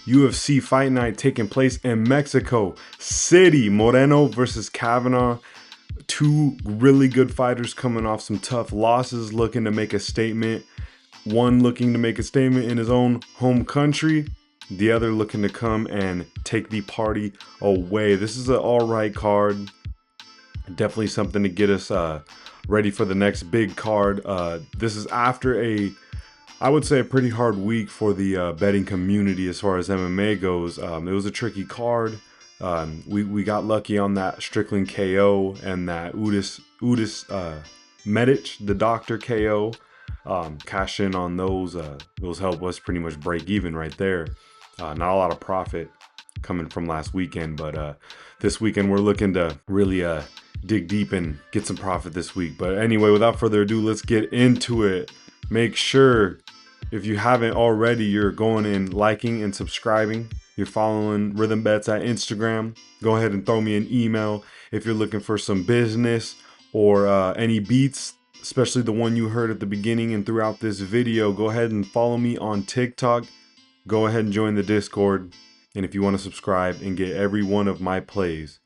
UFC Fight Night taking place in Mexico City. Moreno versus Kavanagh. Two really good fighters coming off some tough losses, looking to make a statement. One looking to make a statement in his own home country. The other looking to come and take the party away. This is an alright card. Definitely something to get us ready for the next big card. This is after I would say a pretty hard week for the betting community as far as MMA goes. It was a tricky card. We got lucky on that Strickland KO and that Udis Medic, the doctor KO. Cash in on those. Those help us pretty much break even right there. Not a lot of profit coming from last weekend, but this weekend we're looking to really dig deep and get some profit this week. But anyway, without further ado, let's get into it. Make sure, if you haven't already, you're going in, liking and subscribing. You're following Rhythmbetz at Instagram. Go ahead and throw me an email if you're looking for some business or any beats, especially the one you heard at the beginning and throughout this video. Go ahead and follow me on TikTok. Go ahead and join the Discord. And if you want to subscribe and get every one of my plays,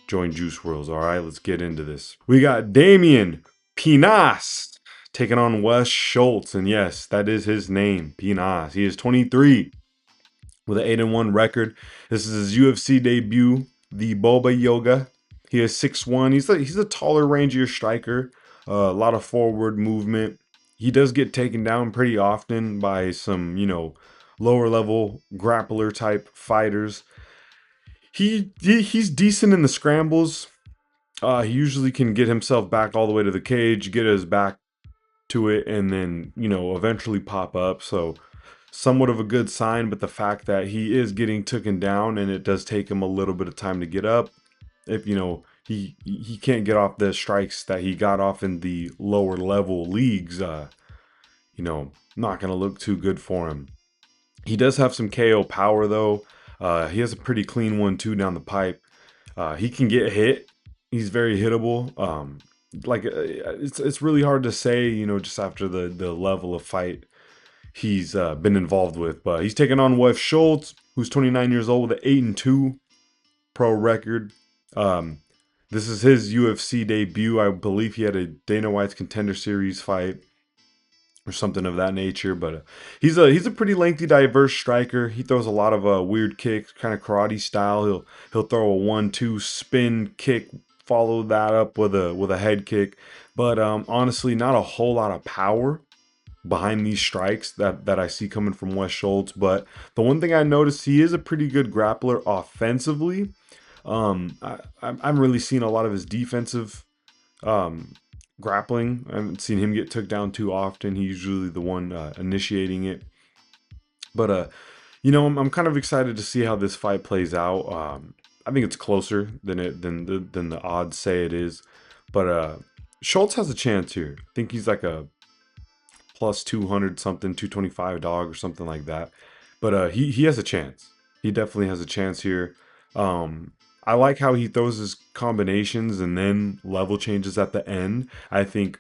join Juice Worlds. All right, let's get into this. We got Damian Pinas taking on Wes Schultz. And yes, that is his name, Pinas. He is 23 with an 8-1 record. This is his UFC debut, the Boba Yoga. He is 6'1". He's a taller, rangier striker. A lot of forward movement. He does get taken down pretty often by some, lower level grappler type fighters. He's decent in the scrambles. He usually can get himself back all the way to the cage, get his back to it, and then, eventually pop up. So somewhat of a good sign, but the fact that he is getting taken down and it does take him a little bit of time to get up. If, he can't get off the strikes that he got off in the lower level leagues, not going to look too good for him. He does have some KO power though. He has a pretty clean 1-2 down the pipe. He can get hit. He's very hittable. It's really hard to say, just after the level of fight he's been involved with. But he's taking on Wes Schultz, who's 29 years old with an 8-2 pro record. This is his UFC debut. I believe he had a Dana White's Contender Series fight or something of that nature. But he's a pretty lengthy, diverse striker. He throws a lot of weird kicks, kind of karate style. He'll throw a 1-2 spin kick, follow that up with a head kick. But honestly, not a whole lot of power behind these strikes that I see coming from Wes Schultz. But the one thing I noticed, he is a pretty good grappler offensively. I haven't really seen a lot of his defensive grappling. I haven't seen him get took down too often. He's usually the one initiating it. But I'm kind of excited to see how this fight plays out. I think it's closer than the odds say it is. But Schultz has a chance here. I think he's like a plus 200 something, 225 dog or something like that. But he has a chance. He definitely has a chance here. I like how he throws his combinations and then level changes at the end. I think,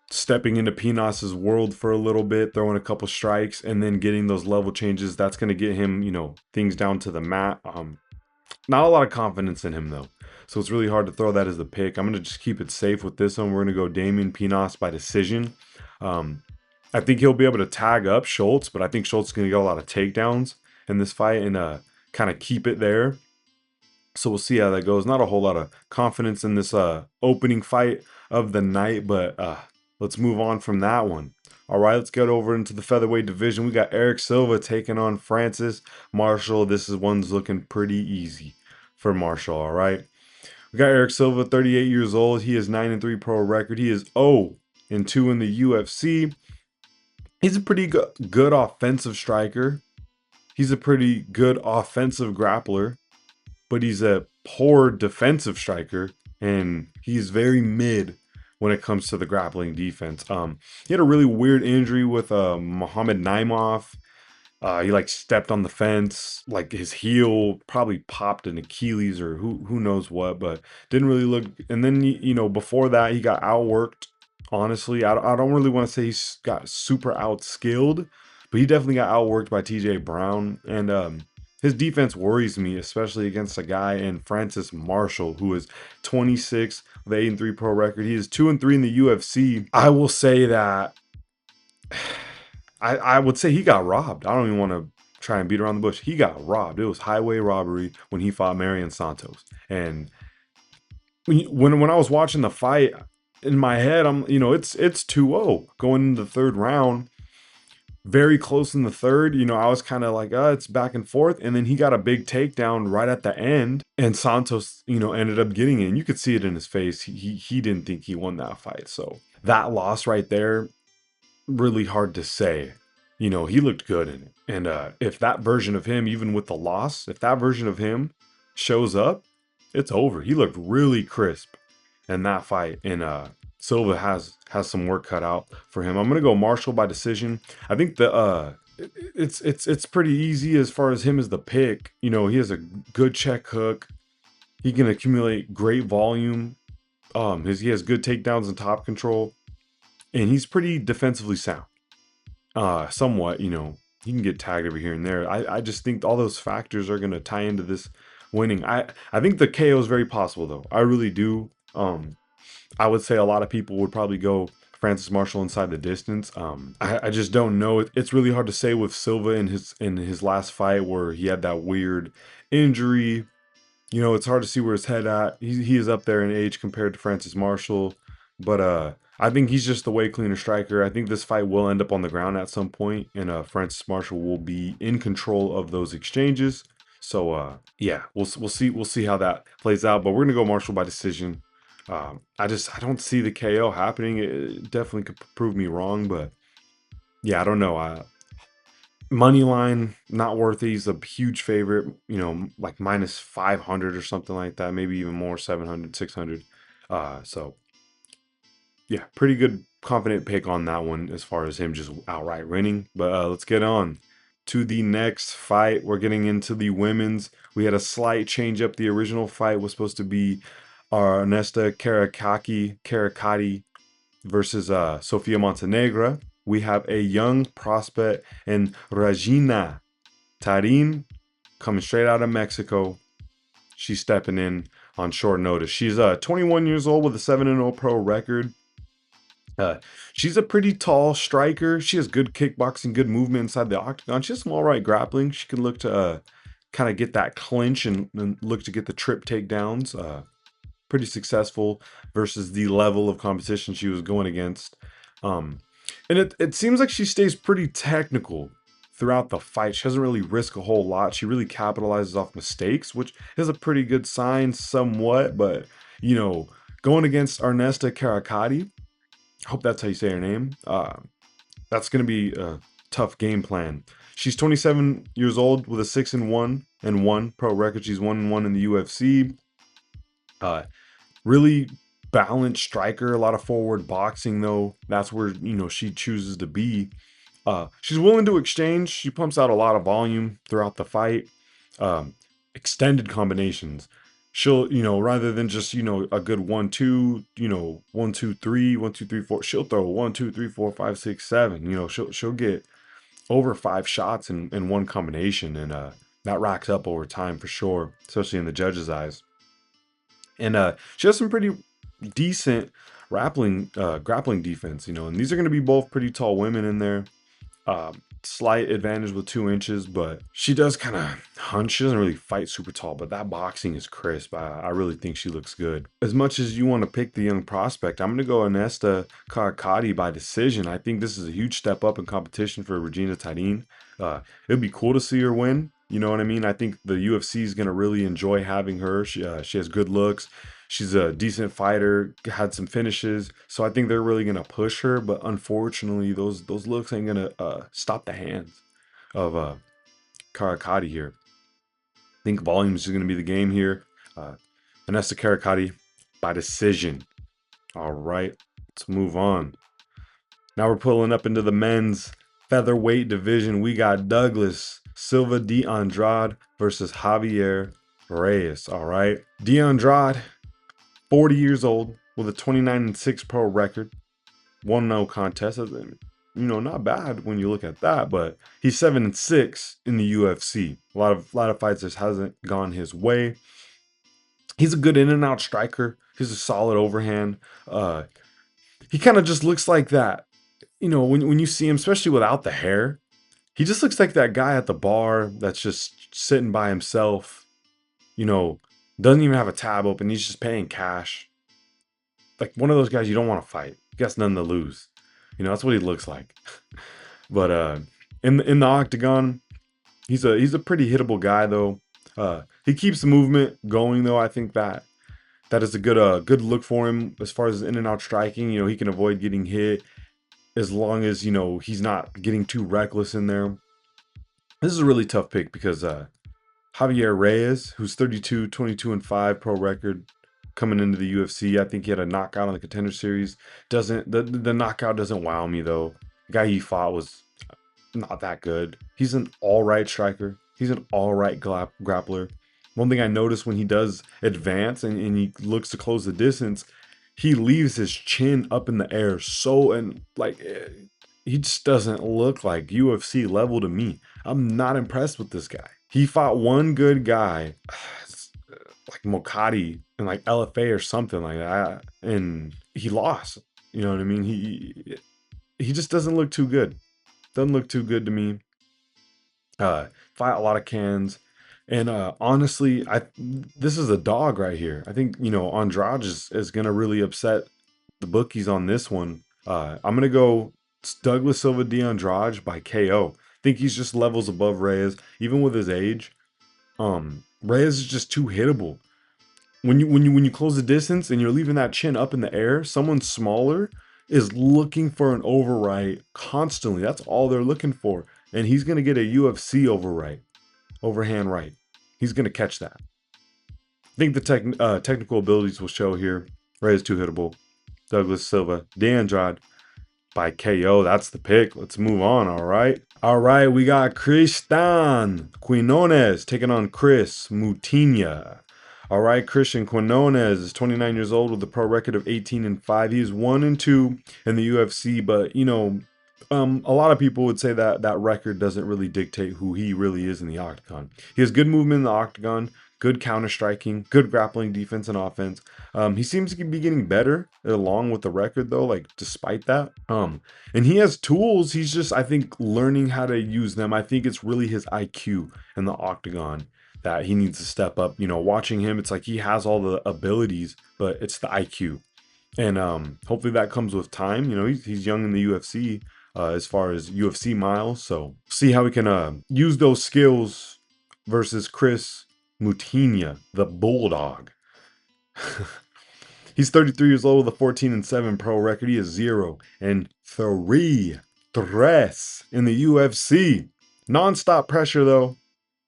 stepping into Pinas' world for a little bit, throwing a couple strikes, and then getting those level changes, that's going to get him, things down to the mat. Not a lot of confidence in him, though. So it's really hard to throw that as the pick. I'm going to just keep it safe with this one. We're going to go Damian Pinas by decision. I think he'll be able to tag up Schultz, but I think Schultz is going to get a lot of takedowns in this fight and kind of keep it there. So we'll see how that goes. Not a whole lot of confidence in this opening fight of the night, but let's move on from that one. All right, let's get over into the featherweight division. We got Eric Silva taking on Francis Mashall. This one's looking pretty easy for Mashall, all right? We got Eric Silva, 38 years old. He is 9-3 pro record. He is 0-2 in the UFC. He's a pretty good offensive striker. He's a pretty good offensive grappler. But he's a poor defensive striker, and he's very mid when it comes to the grappling defense. He had a really weird injury with Muhammad Naimov. He stepped on the fence, his heel probably popped an Achilles or who knows what, but didn't really look. And then before that, he got outworked. Honestly, I don't really want to say he's got super outskilled, but he definitely got outworked by TJ Brown. And his defense worries me, especially against a guy in Francis Mashall, who is 26 with an 8-3 pro record. He is 2-3 in the UFC. I will say that I would say he got robbed. I don't even want to try and beat around the bush. He got robbed. It was highway robbery when he fought Marion Santos. And when I was watching the fight, in my head, it's 2-0 going into the third round. Very close in the third, I was kind of like, it's back and forth. And then he got a big takedown right at the end. And Santos, ended up getting it. And you could see it in his face. He didn't think he won that fight. So that loss right there, really hard to say. He looked good in it. And if that version of him, even with the loss, if that version of him shows up, it's over. He looked really crisp in that fight. And Silva has some work cut out for him. I'm gonna go Mashall by decision. I think it's pretty easy as far as him as the pick. He has a good check hook. He can accumulate great volume. He has good takedowns and top control, and he's pretty defensively sound. Somewhat, he can get tagged over here and there. I just think all those factors are gonna tie into this winning. I think the KO is very possible though. I really do. I would say a lot of people would probably go Francis Mashall inside the distance. I just don't know. It's really hard to say with Silva in his last fight where he had that weird injury. It's hard to see where his head at. He is up there in age compared to Francis Mashall, but I think he's just the way cleaner striker. I think this fight will end up on the ground at some point, and Francis Mashall will be in control of those exchanges. So yeah, we'll see how that plays out. But we're gonna go Mashall by decision. I don't see the KO happening. It definitely could prove me wrong, but yeah, I don't know. Money line, not worth it. He's a huge favorite, like minus 500 or something like that, maybe even more, 700, 600. So yeah, pretty good confident pick on that one as far as him just outright winning. But let's get on to the next fight. We're getting into the women's. We had a slight change up. The original fight was supposed to be Ernesto Karwckaite versus Sofia Montenegro. We have a young prospect in Regina Tarin coming straight out of Mexico. She's stepping in on short notice. She's 21 years old with a 7-0 pro record. She's a pretty tall striker. She has good kickboxing, good movement inside the octagon. She has some all right grappling. She can look to kind of get that clinch and look to get the trip takedowns. Pretty successful versus the level of competition she was going against. And it seems like she stays pretty technical throughout the fight. She doesn't really risk a whole lot. She really capitalizes off mistakes, which is a pretty good sign somewhat. But, going against Ernesto Karwckaite, I hope that's how you say her name. That's going to be a tough game plan. She's 27 years old with a 6-1 pro record. She's 1-1 in the UFC. Really balanced striker, a lot of forward boxing though. That's where, she chooses to be. She's willing to exchange. She pumps out a lot of volume throughout the fight. Extended combinations. She'll, rather than just, a good 1-2, 1-2-3, 1-2-3-4, she'll throw 1-2-3-4-5-6-7. She'll get over 5 shots in one combination, and that racks up over time for sure, especially in the judges' eyes. And she has some pretty decent grappling defense, and these are going to be both pretty tall women in there. Slight advantage with 2 inches, but she does kind of hunch. She doesn't really fight super tall, but that boxing is crisp. I really think she looks good. As much as you want to pick the young prospect, I'm going to go Ernesto Karwckaite by decision. I think this is a huge step up in competition for Regina Tarin. It'd be cool to see her win. You know what I mean? I think the UFC is going to really enjoy having her. She has good looks. She's a decent fighter, had some finishes. So I think they're really going to push her. But unfortunately, those looks ain't going to stop the hands of Karwckaite here. I think volume is going to be the game here. Ernesto Karwckaite by decision. All right, let's move on. Now we're pulling up into the men's featherweight division. We got Douglas Silva de Andrade versus Javier Reyes. All right, de Andrade, 40 years old with a 29-6 pro record, 1-0 contest. not bad when you look at that, but he's 7-6 in the UFC. A lot of fights just hasn't gone his way. He's a good in and out striker. He's a solid overhand. He kind of just looks like that. When you see him, especially without the hair, he just looks like that guy at the bar that's just sitting by himself. Doesn't even have a tab open. He's just paying cash. Like one of those guys you don't want to fight. He got nothing to lose. That's what he looks like. But in the octagon, he's a pretty hittable guy though. He keeps the movement going though. I think that is a good look for him as far as in and out striking. He can avoid getting hit as long as he's not getting too reckless in there. This is a really tough pick because Javier Reyes, who's 32, 22-5 pro record coming into the UFC. I think he had a knockout on the Contender Series. The knockout doesn't wow me though. The guy he fought was not that good. He's an all right striker. He's an all right grappler. One thing I noticed when he does advance and he looks to close the distance, he leaves his chin up in the air. He just doesn't look like UFC level to me. I'm not impressed with this guy. He fought one good guy, like Mokati and like LFA or something like that, and he lost. You know what I mean? He just doesn't look too good. Doesn't look too good to me. Fight a lot of cans. And honestly, this is a dog right here. I think, Andrade is going to really upset the bookies on this one. I'm going to go Douglas Silva de Andrade by KO. I think he's just levels above Reyes, even with his age. Reyes is just too hittable. When you close the distance and you're leaving that chin up in the air, someone smaller is looking for an overright constantly. That's all they're looking for. And he's going to get a UFC overhand right. He's going to catch that. I think the technical abilities will show here. Reyes too hittable. Douglas Silva de Andrade by KO. That's the pick. Let's move on. All right. We got Christian Quinonez taking on Chris Moutinho. All right, Christian Quinonez is 29 years old with a pro record of 18-5. He is 1-2 in the UFC, but a lot of people would say that record doesn't really dictate who he really is in the octagon. He has good movement in the octagon, good counter striking, good grappling defense and offense. He seems to be getting better along with the record though, like despite that. And he has tools. He's just, I think, learning how to use them. I think it's really his IQ in the octagon that he needs to step up. Watching him, it's like he has all the abilities, but it's the IQ. And hopefully that comes with time. He's young in the UFC as far as UFC miles. So see how we can use those skills versus Chris Moutinho, the Bulldog. He's 33 years old with a 14-7 pro record. He is 0-3 in the UFC. Non-stop pressure though.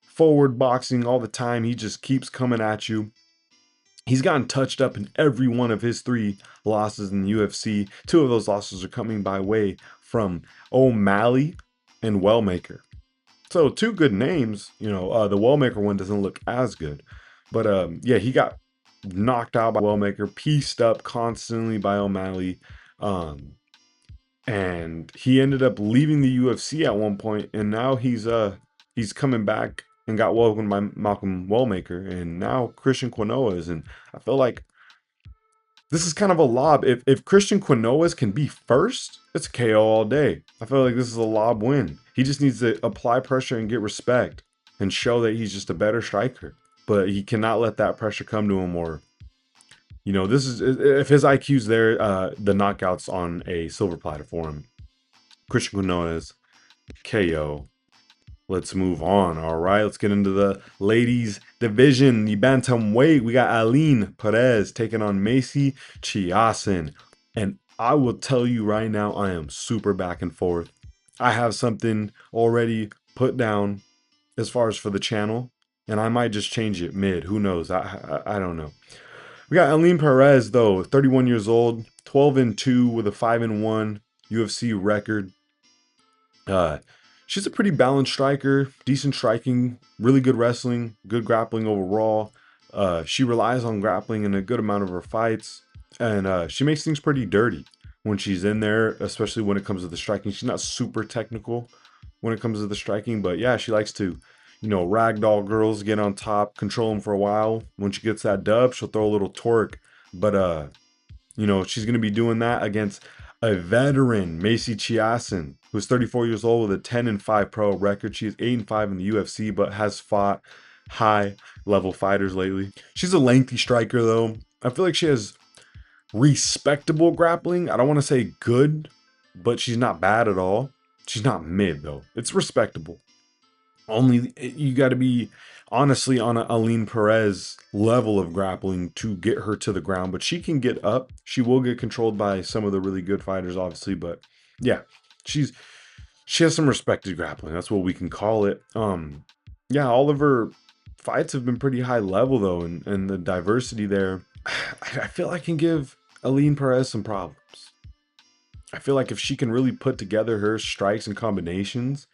Forward boxing all the time. He just keeps coming at you. He's gotten touched up in every one of his 3 losses in the UFC. 2 of those losses are coming by way from O'Malley and Wellmaker. So 2 good names. The Wellmaker one doesn't look as good. But he got knocked out by Wellmaker, pieced up constantly by O'Malley. And he ended up leaving the UFC at one point, and now he's coming back and got welcomed by Malcolm Wellmaker, and now Christian Quinonez. And I feel like this is kind of a lob. If Christian Quinonez can be first, it's KO all day. I feel like this is a lob win. He just needs to apply pressure and get respect and show that he's just a better striker. But he cannot let that pressure come to him, or this is, if his IQ's there, the knockouts on a silver platter for him. Christian Quinonez, KO. Let's move on. All right, let's get into the ladies division. The bantamweight, we got Aline Perez taking on Macy Chaisson. And I will tell you right now, I am super back and forth. I have something already put down as far as for the channel, and I might just change it mid. Who knows? I don't know. We got Aline Perez though, 31 years old, 12-2 with a 5-1 UFC record. She's a pretty balanced striker, decent striking, really good wrestling, good grappling overall. She relies on grappling in a good amount of her fights, and she makes things pretty dirty. when she's in there, especially when it comes to the striking. She's not super technical when it comes to the striking, but yeah, she likes to, ragdoll girls, get on top, control them for a while. When she gets that dub, she'll throw a little torque. But she's gonna be doing that against a veteran, Macy Chaisson, who's 34 years old with a 10-5 pro record. She is 8-5 in the UFC, but has fought high level fighters lately. She's a lengthy striker though. I feel like she has respectable grappling. I don't want to say good, but she's not bad at all. She's not mid though. It's respectable. Only you got to be honestly on a Aline Perez level of grappling to get her to the ground, but she can get up. She will get controlled by some of the really good fighters, obviously, but yeah, she has some respected grappling. That's what we can call it. Yeah, all of her fights have been pretty high level though, and the diversity there, I feel I can give Aline Perez some problems. I feel like if she can really put together her strikes and combinations,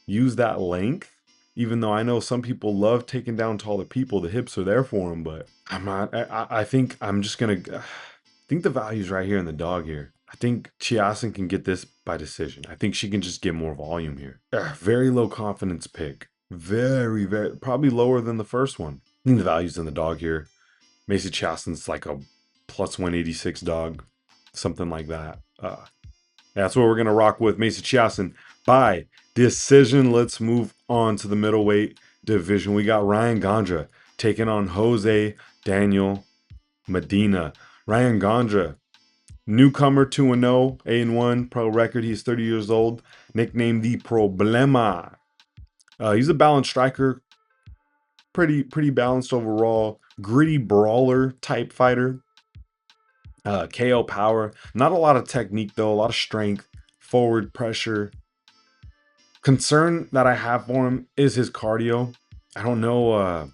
use that length, even though I know some people love taking down taller people, the hips are there for them, but I'm not. I think I'm just gonna. I think the value's right here in the dog here. I think Chaisson can get this by decision. I think she can just get more volume here. Very low confidence pick. Very, very, probably lower than the first one. I think the value's in the dog here. Macy Chaisson's like a plus 186 dog, something like that. That's what we're going to rock with. Macy Chaisson by decision. Let's move on to the middleweight division. We got Ryan Gandra taking on Jose Daniel Medina. Ryan Gandra, newcomer, 2-0, 8-1 pro record. He's 30 years old, nicknamed the Problema. He's a balanced striker, pretty balanced overall, gritty brawler type fighter. KO power, not a lot of technique though, a lot of strength, forward pressure. Concern that I have for him is his cardio. I don't know,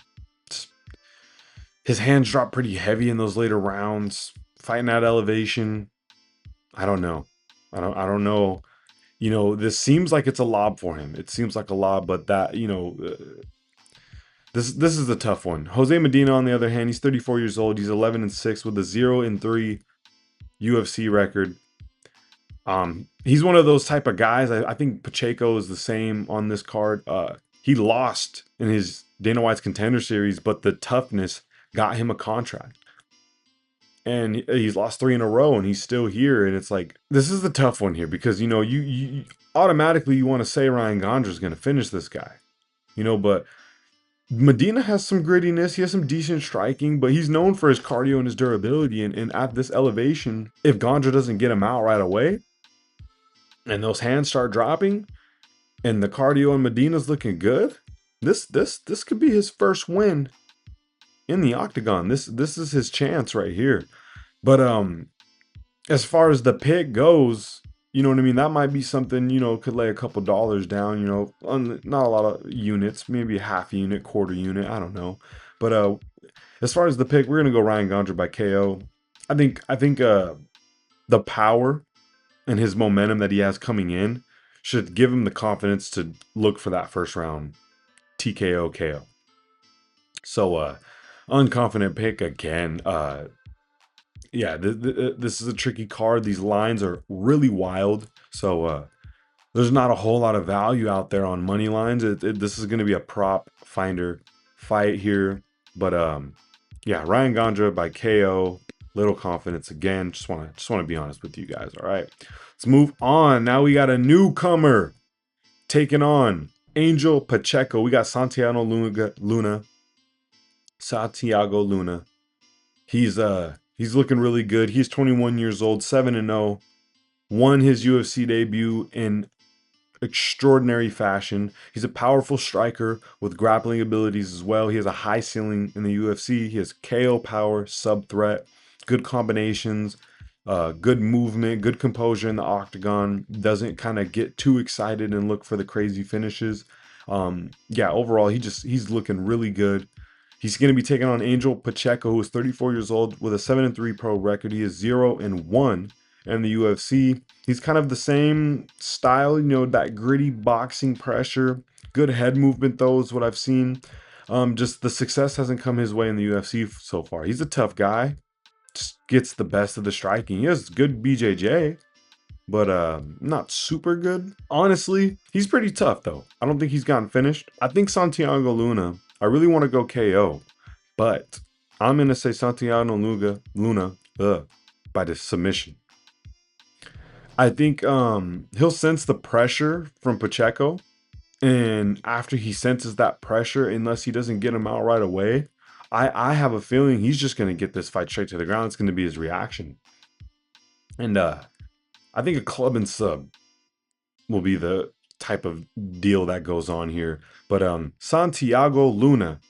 his hands drop pretty heavy in those later rounds, fighting at elevation. I don't know. I don't know. This seems like it's a lob for him. It seems like a lob, but that, this is a tough one. Jose Medina, on the other hand, he's 34 years old. He's 11-6 with a 0-3 UFC record. He's one of those type of guys. I think Pacheco is the same on this card. He lost in his Dana White's Contender Series, but the toughness got him a contract. And he's lost 3 in a row, and he's still here. And it's like, this is the tough one here because, you automatically you want to say Ryan Gandra is going to finish this guy, but Medina has some grittiness. He has some decent striking, but he's known for his cardio and his durability. And at this elevation, if Gandra doesn't get him out right away, and those hands start dropping, and the cardio on Medina's looking good, this could be his first win in the octagon. This is his chance right here. But as far as the pick goes, you know what I mean? That might be something, could lay a couple dollars down, on not a lot of units, maybe a half unit, quarter unit, I don't know. But as far as the pick, we're going to go Ryan Gandra by KO. I think the power and his momentum that he has coming in should give him the confidence to look for that first round TKO KO. So unconfident pick again. Yeah, this is a tricky card. These lines are really wild. So there's not a whole lot of value out there on money lines. This is going to be a prop finder fight here. But yeah, Ryan Gandra by KO. Little confidence again. Just want to be honest with you guys. All right, let's move on. Now we got a newcomer taking on Angel Pacheco. We got Santiago Luna. Santiago Luna. He's looking really good. He's 21 years old, 7-0. Won his UFC debut in extraordinary fashion. He's a powerful striker with grappling abilities as well. He has a high ceiling in the UFC. He has KO power, sub threat, good combinations, good movement, good composure in the octagon. Doesn't kind of get too excited and look for the crazy finishes. Yeah, overall, he's looking really good. He's going to be taking on Angel Pacheco, who is 34 years old with a 7-3 pro record. He is 0-1 in the UFC. He's kind of the same style, that gritty boxing pressure. Good head movement, though, is what I've seen. Just the success hasn't come his way in the UFC so far. He's a tough guy. Just gets the best of the striking. He has good BJJ. but not super good. Honestly, he's pretty tough though. I don't think he's gotten finished. I think Santiago Luna, I really want to go KO, but I'm gonna say Santiago Luna by the submission. I think he'll sense the pressure from Pacheco, and after he senses that pressure, unless he doesn't get him out right away, I have a feeling he's just gonna get this fight straight to the ground. It's gonna be his reaction. And I think a club and sub will be the type of deal that goes on here. But Santiago Luna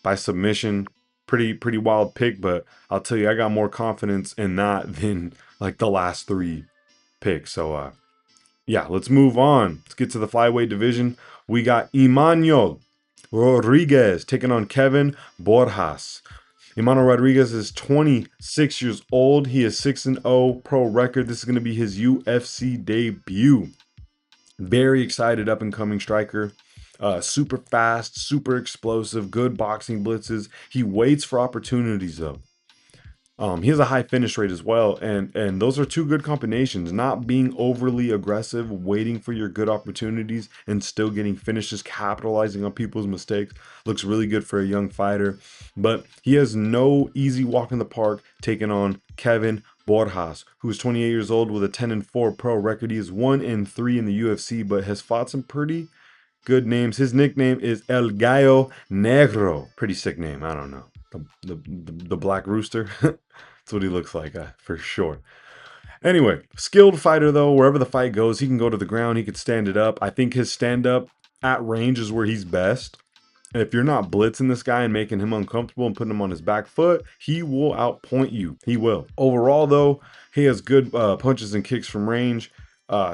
by submission, pretty wild pick, but I'll tell you, I got more confidence in that than like the last 3 picks. So yeah, let's move on. Let's get to the flyweight division. We got Emmanuel Rodriguez taking on Kevin Borjas. Emmanuel Rodriguez is 26 years old. He is 6-0 pro record. This is going to be his UFC debut. Very excited, up and coming striker. Super fast, super explosive, good boxing blitzes. He waits for opportunities though. He has a high finish rate as well, and those are 2 good combinations. Not being overly aggressive, waiting for your good opportunities, and still getting finishes, capitalizing on people's mistakes. Looks really good for a young fighter, but he has no easy walk in the park taking on Kevin Borjas, who is 28 years old with a 10-4 pro record. He is 1-3 in the UFC, but has fought some pretty good names. His nickname is El Gallo Negro. Pretty sick name. I don't know. The Black Rooster. That's what he looks like, for sure. Anyway, skilled fighter though. Wherever the fight goes, he can go to the ground. He could stand it up. I think his stand up at range is where he's best. And if you're not blitzing this guy and making him uncomfortable and putting him on his back foot, he will outpoint you. He will. Overall though, he has good punches and kicks from range.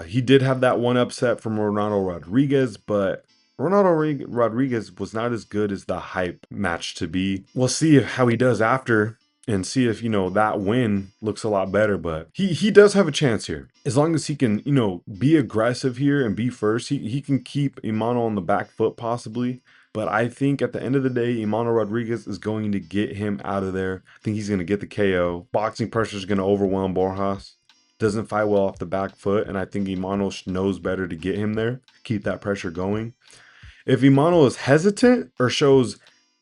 He did have that one upset from Ronaldo Rodriguez, but Ronaldo Rodriguez was not as good as the hype match to be. We'll see how he does after and see if, that win looks a lot better. But he does have a chance here. As long as he can, be aggressive here and be first, he can keep Emmanuel on the back foot possibly. But I think at the end of the day, Emmanuel Rodriguez is going to get him out of there. I think he's going to get the KO. Boxing pressure is going to overwhelm Borjas. Doesn't fight well off the back foot, and I think Emmanuel knows better to get him there, keep that pressure going. If Emmanuel is hesitant or shows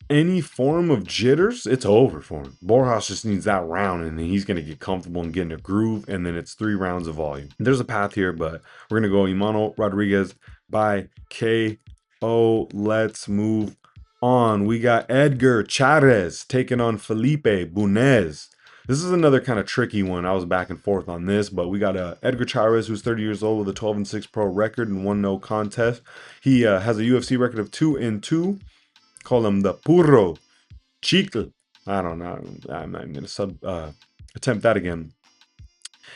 any form of jitters, it's over for him. Borjas just needs that round, and then he's going to get comfortable and get in a groove, and then it's 3 rounds of volume. There's a path here, but we're going to go Emmanuel Rodriguez by KO. Let's move on. We got Edgar Chairez taking on Felipe Bunes. This is another kind of tricky one. I was back and forth on this, but we got Edgar Chairez, who's 30 years old with a 12-6 pro record and 1 no contest. He has a UFC record of 2-2. Call him the Puro Chicle. I don't know. I'm not going to attempt that again.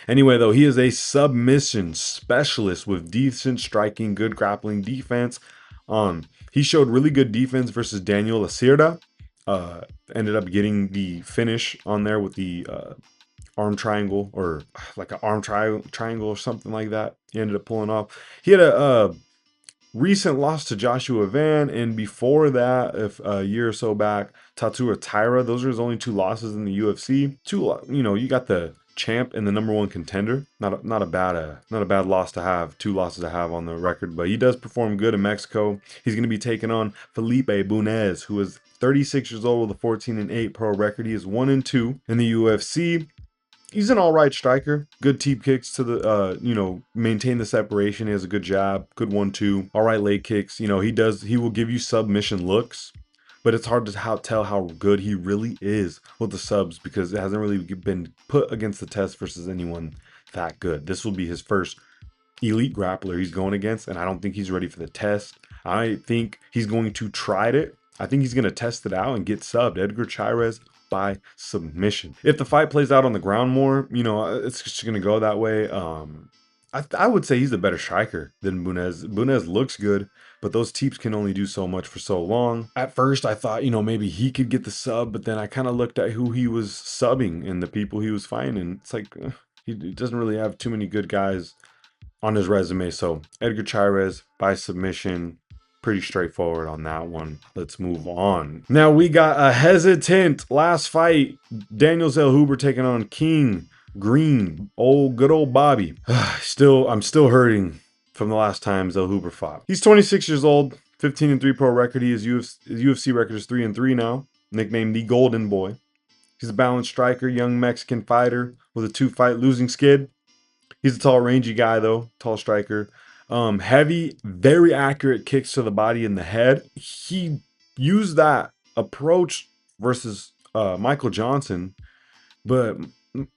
Anyway, though, he is a submission specialist with decent striking, good grappling defense. He showed really good defense versus Daniel Lacerda. Ended up getting the finish on there with the arm triangle, or like an arm triangle or something like that. He ended up pulling off. He had a recent loss to Joshua Van, and before that, if a year or so back, Tatsuro Taira. Those are his only 2 losses in the UFC. You got the champ and the #1 contender. Not a bad loss to have. 2 losses to have on the record, but he does perform good in Mexico. He's going to be taking on Felipe Bunes, who is 36 years old with a 14-8 pro record. He is 1-2 in the UFC. He's an all right striker. Good teep kicks to the, maintain the separation. He has a good jab, good 1-2, all right leg kicks. He will give you submission looks, but it's hard to tell how good he really is with the subs because it hasn't really been put against the test versus anyone that good. This will be his first elite grappler he's going against, and I don't think he's ready for the test. I think he's going to try it. I think he's going to test it out and get subbed. Edgar Chairez by submission. If the fight plays out on the ground more, it's just going to go that way. I would say he's a better striker than Bunes. Bunes looks good, but those teeps can only do so much for so long. At first, I thought, maybe he could get the sub, but then I kind of looked at who he was subbing and the people he was fighting, and it's like he doesn't really have too many good guys on his resume. So Edgar Chairez by submission. Pretty straightforward on that one. Let's move on. Now we got a hesitant last fight. Daniel Zellhuber taking on King Green, good old Bobby. I'm still hurting from the last time Zellhuber fought. He's 26 years old, 15-3 pro record. His UFC record is 3-3 now. Nicknamed the Golden Boy. He's a balanced striker, young Mexican fighter with a 2-fight losing skid. He's a tall, rangy guy though, tall striker. Heavy, very accurate kicks to the body and the head. He used that approach versus Michael Johnson, but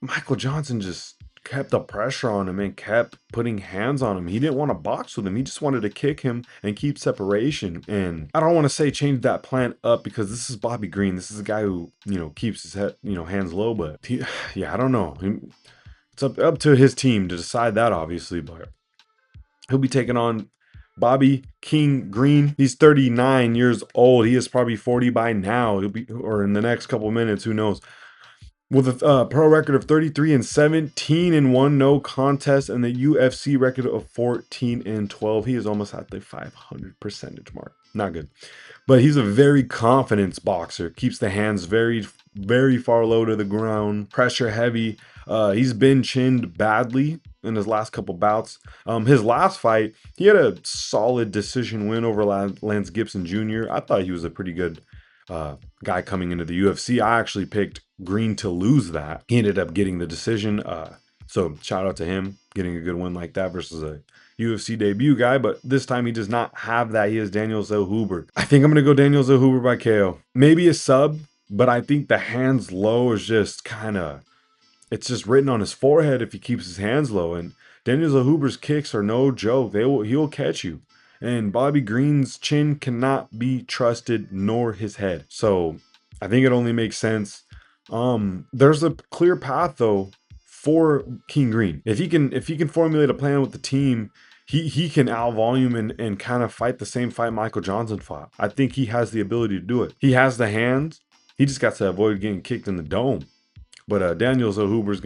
Michael Johnson just kept the pressure on him and kept putting hands on him. He didn't want to box with him. He just wanted to kick him and keep separation. And I don't want to say change that plan up because this is Bobby Green. This is a guy who, keeps his head, hands low. But I don't know. It's up to his team to decide that, obviously. But he'll be taking on Bobby King Green. He's 39 years old. He is probably 40 by now. He'll be, or in the next couple minutes, who knows. With a pro record of 33-17-1, no contest, and the UFC record of 14-12. He is almost at the 500 percentage mark. Not good. But he's a very confident boxer. Keeps the hands very, very far low to the ground. Pressure heavy. He's been chinned badly in his last couple bouts. His last fight, he had a solid decision win over Lance Gibson Jr. I thought he was a pretty good guy coming into the UFC. I actually picked Green to lose that. He ended up getting the decision. So shout out to him getting a good win like that versus a UFC debut guy. But this time he does not have that. He has Daniel Zellhuber. I think I'm going to go Daniel Zellhuber by KO. Maybe a sub, but I think the hands low is just kind of, it's just written on his forehead if he keeps his hands low. And Daniel Zellhuber's kicks are no joke. He'll catch you. And Bobby Green's chin cannot be trusted, nor his head. So I think it only makes sense. There's a clear path though for King Green. If he can formulate a plan with the team, he can out volume and kind of fight the same fight Michael Johnson fought. I think he has the ability to do it. He has the hands. He just got to avoid getting kicked in the dome. But Daniel Zellhuber's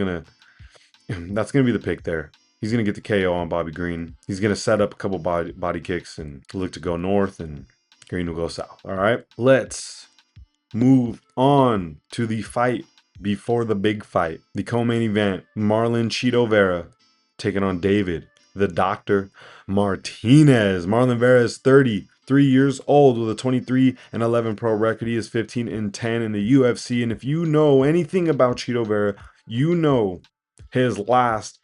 that's gonna be the pick there. He's going to get the KO on Bobby Green. He's going to set up a couple body kicks and look to go north, and Green will go south. All right, let's move on to the fight before the big fight. The co-main event, Marlon Cheeto Vera taking on David, the Doctor Martinez. Marlon Vera is 33 years old with a 23-11 pro record. He is 15-10 in the UFC. And if you know anything about Cheeto Vera, you know his last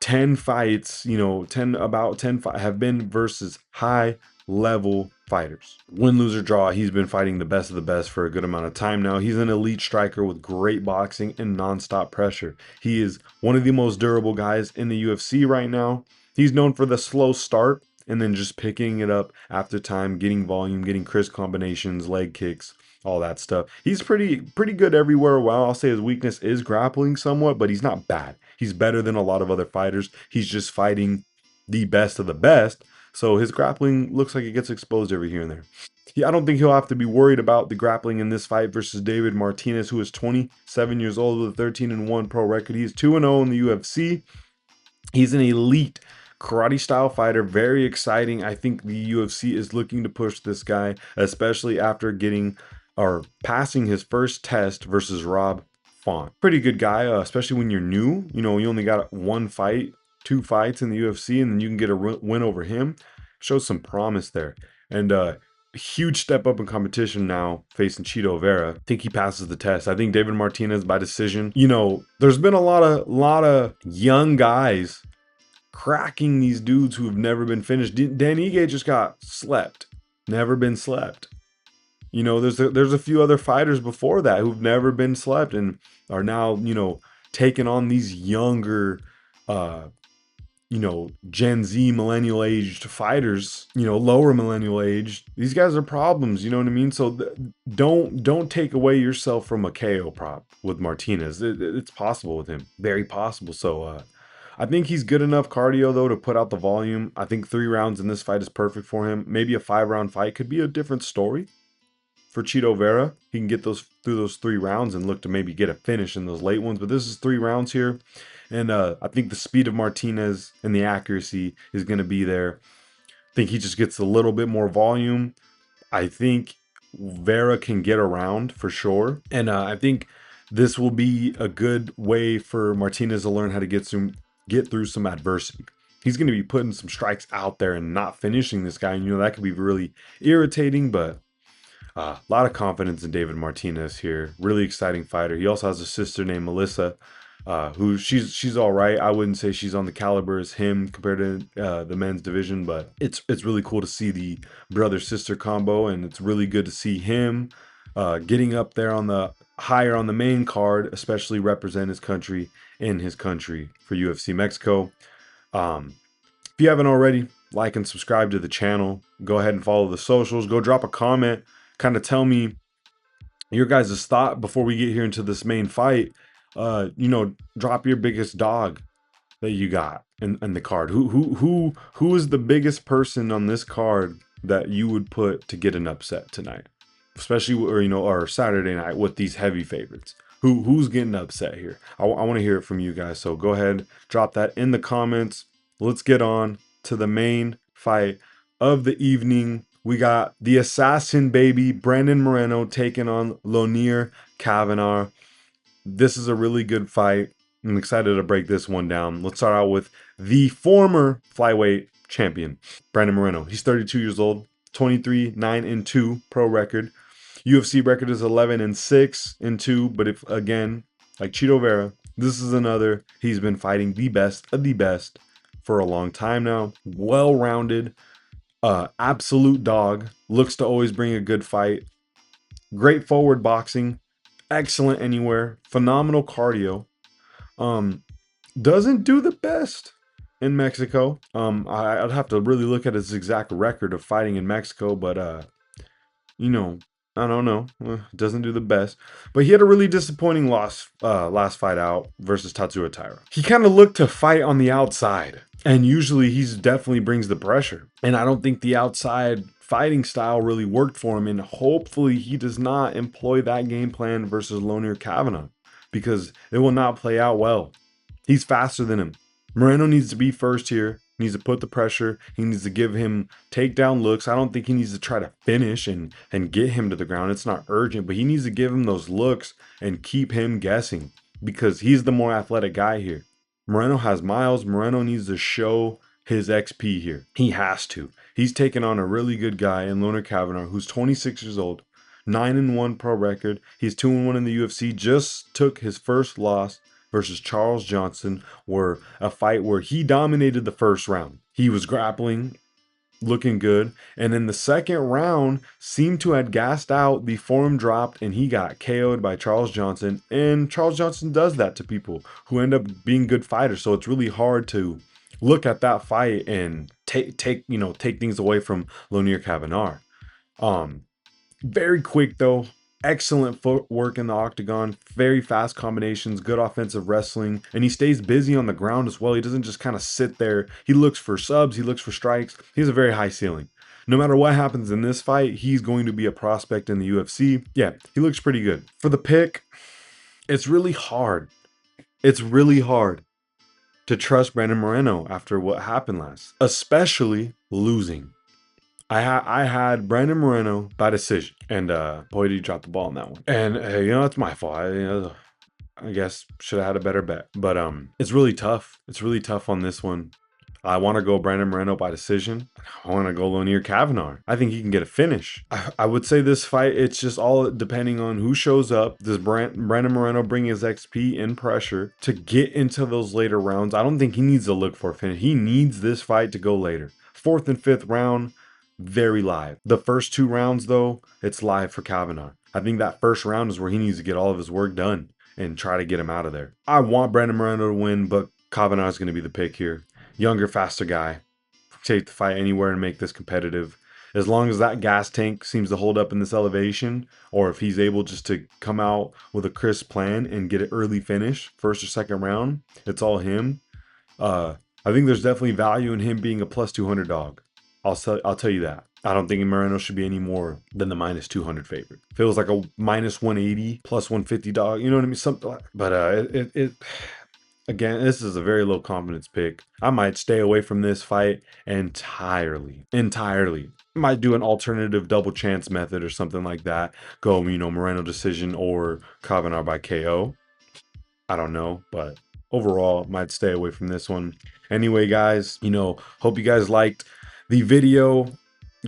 10 fights, about 10 have been versus high level fighters. Win, lose, or draw, he's been fighting the best of the best for a good amount of time now. He's an elite striker with great boxing and nonstop pressure. He is one of the most durable guys in the UFC right now. He's known for the slow start and then just picking it up after time, getting volume, getting crisp combinations, leg kicks, all that stuff. He's pretty good everywhere. Well, I'll say his weakness is grappling somewhat, but he's not bad. He's better than a lot of other fighters. He's just fighting the best of the best. So his grappling looks like it gets exposed every here and there. I don't think he'll have to be worried about the grappling in this fight versus David Martinez, who is 27 years old with a 13-1 pro record. He's 2-0 in the UFC. He's an elite karate style fighter, very exciting. I think the UFC is looking to push this guy, especially after passing his first test versus Rob Font. Pretty good guy, especially when you're new. You only got 1 fight, 2 fights in the UFC, and then you can get a win over him. Shows some promise there. And huge step up in competition now facing Cheeto Vera. I think he passes the test. I think David Martinez by decision. There's been a lot of young guys cracking these dudes who have never been finished. Dan Ige just got slept. Never been slept. There's a few other fighters before that who've never been slept and are now, taking on these younger, Gen Z millennial aged fighters, lower millennial age. These guys are problems, you know what I mean? So don't take away yourself from a KO prop with Martinez. It's possible with him, very possible. So I think he's good enough cardio though to put out the volume. I think 3 rounds in this fight is perfect for him. Maybe a 5-round fight could be a different story. For Cheeto Vera, he can get through those 3 rounds and look to maybe get a finish in those late ones. But this is 3 rounds here. And I think the speed of Martinez and the accuracy is going to be there. I think he just gets a little bit more volume. I think Vera can get around for sure. And I think This will be a good way for Martinez to learn how to get through some adversity. He's going to be putting some strikes out there and not finishing this guy. And, that could be really irritating, but a lot of confidence in David Martinez here. Really exciting fighter. He also has a sister named Melissa, who she's all right. I wouldn't say she's on the caliber as him compared to the men's division, but it's really cool to see the brother-sister combo, and it's really good to see him getting up there on the higher on the main card, especially represent his country in his country for UFC Mexico. If you haven't already, like and subscribe to the channel. Go ahead and follow the socials. Go drop a comment. Kind of tell me your guys' thought before we get here into this main fight. Drop your biggest dog that you got in the card. Who is the biggest person on this card that you would put to get an upset tonight, especially or Saturday night with these heavy favorites? Who's getting upset here? I want to hear it from you guys. So go ahead, drop that in the comments. Let's get on to the main fight of the evening. We got the assassin baby, Brandon Moreno, taking on Lonier Kavanagh. This is a really good fight. I'm excited to break this one down. Let's start out with the former flyweight champion, Brandon Moreno. He's 32 years old, 23-9-2 pro record. UFC record is 11-6-2, but if again, like Chito Vera, this is another. He's been fighting the best of the best for a long time now. Well-rounded, absolute dog. Looks to always bring a good fight. Great forward boxing. Excellent anywhere. Phenomenal cardio. Doesn't do the best in Mexico. I'd have to really look at his exact record of fighting in Mexico, but I don't know. Doesn't do the best. But he had a really disappointing loss last fight out versus Tatsuya Taira. He kind of looked to fight on the outside. And usually he's definitely brings the pressure. And I don't think the outside fighting style really worked for him. And hopefully he does not employ that game plan versus Lonier Kavanagh, because it will not play out well. He's faster than him. Moreno needs to be first here. He needs to put the pressure. He needs to give him takedown looks. I don't think he needs to try to finish and get him to the ground. It's not urgent, but he needs to give him those looks and keep him guessing, because he's the more athletic guy here. Moreno has miles. Moreno needs to show his XP here. He has to. He's taken on a really good guy in Lonier Kavanagh, who's 26 years old, 9-1 pro record. He's 2-1 in the UFC. Just took his first loss versus Charles Johnson, where a fight where he dominated the first round. He was grappling, looking good, and in the second round seemed to have gassed out. The form dropped and he got KO'd by Charles Johnson. And Charles Johnson does that to people who end up being good fighters. So it's really hard to look at that fight and take things away from Lonier Kavanagh. Very quick though. Excellent footwork in the octagon, very fast combinations, good offensive wrestling, and he stays busy on the ground as well. He doesn't just kind of sit there. He looks for subs, he looks for strikes. He has a very high ceiling. No matter what happens in this fight, he's going to be a prospect in the UFC. Yeah, he looks pretty good. For the pick, it's really hard. It's really hard to trust Brandon Moreno after what happened last, especially losing. I had Brandon Moreno by decision, and boy, did he drop the ball on that one. And it's my fault. I guess should have had a better bet, but it's really tough. It's really tough on this one. I want to go Brandon Moreno by decision. I want to go Lonier Kavanagh. I think he can get a finish. I would say this fight, it's just all depending on who shows up. Does Brandon Moreno bring his XP in pressure to get into those later rounds? I don't think he needs to look for a finish. He needs this fight to go later. 4th and 5th round. Very live. The first 2 rounds, though, it's live for Kavanagh. I think that first round is where he needs to get all of his work done and try to get him out of there. I want Brandon Moreno to win, but Kavanagh is going to be the pick here. Younger, faster guy. Take the fight anywhere and make this competitive. As long as that gas tank seems to hold up in this elevation, or if he's able just to come out with a crisp plan and get an early finish, 1st or 2nd round, it's all him. I think there's definitely value in him being a plus 200 dog. I'll tell you that. I don't think Moreno should be any more than the minus 200 favorite. Feels like a minus 180, plus 150 dog. You know what I mean? Something like. But again, this is a very low confidence pick. I might stay away from this fight entirely. Might do an alternative double chance method or something like that. Go, Moreno decision or Kavanagh by KO. I don't know, but overall, might stay away from this one. Anyway, guys, hope you guys liked the video.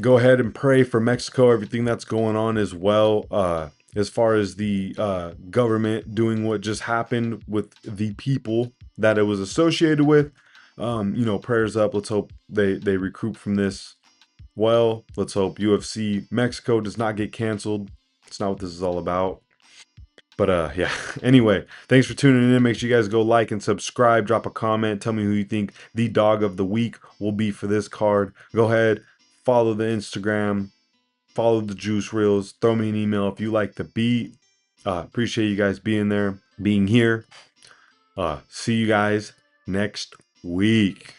Go ahead and pray for Mexico, everything that's going on as well. As far as the government doing what just happened with the people that it was associated with, prayers up. Let's hope they recoup from this. Well, let's hope UFC Mexico does not get canceled. It's not what this is all about. But yeah. Anyway, thanks for tuning in. Make sure you guys go like and subscribe. Drop a comment. Tell me who you think the dog of the week will be for this card. Go ahead, follow the Instagram, follow the juice reels. Throw me an email if you like the beat. Appreciate you guys being here. See you guys next week.